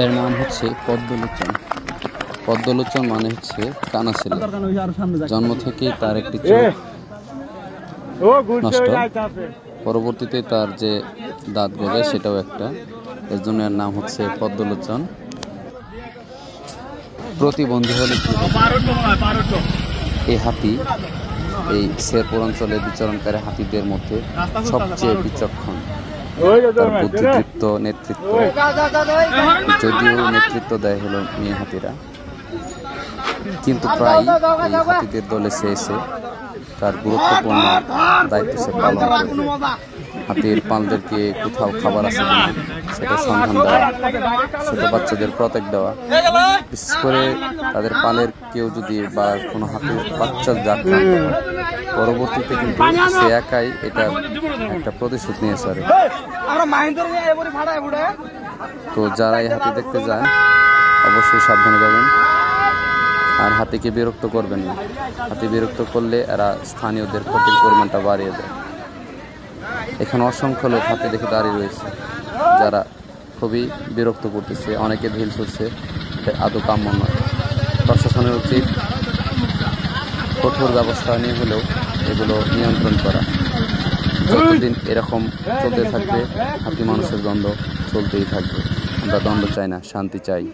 এর নাম হচ্ছে পদ্মলোচন। পদ্মলোচন মানে হচ্ছে কানা ছেলে। জন্ম থেকেই তার একটি চোখ নষ্ট, পরবর্তীতে তার যে দাঁত গজায় সেটাও একটা, এর জন্য এর নাম হচ্ছে পদ্মলোচন। প্রতিবন্ধী হলে এই হাতি এই শেরপুর অঞ্চলে বিচরণকারী হাতিদের মধ্যে সবচেয়ে বিচক্ষণ। তার বুদ্ধিদীপ্ত নেতৃত্ব, যদিও নেতৃত্ব দেয় হলো মেয়ে হাতিরা, কিন্তু প্রায় এই হাতিদের দলে সে এসে তার গুরুত্বপূর্ণ দায়িত্ব সে পালন করে। হাতির পালদেরকে কোথাও খাবার আছে কিনা সেটা সন্ধান দেওয়া, ছোট বাচ্চাদের প্রত্যেক দেওয়া, বিশেষ করে তাদের পালের কেউ যদি বা কোনো হাতির বাচ্চা আক্রান্ত হয়, পরবর্তীতে কিন্তু সে একাই এটা একটা প্রতিশোধ নিয়ে সারে। তো যারা এই হাতি দেখতে যান অবশ্যই সাবধানে যাবেন, আর হাতিকে বিরক্ত করবেন না। হাতি বিরক্ত করলে এরা স্থানীয়দের ক্ষতির পরিমাণটা বাড়িয়ে দেয়। এখানে অসংখ্য লোক হাতি দেখে দাঁড়িয়ে রয়েছে, যারা খুবই বিরক্ত করতেছে, অনেকে ঢিল ছুটছে, আদৌ কাম্য নয়। প্রশাসনের উচিত কঠোর ব্যবস্থা নিয়ে হলেও এগুলো নিয়ন্ত্রণ করা। যতদিন এরকম চলতে থাকবে হাতি মানুষের দ্বন্দ্ব চলতেই থাকবে। আমরা দ্বন্দ্ব চাই না, শান্তি চাই।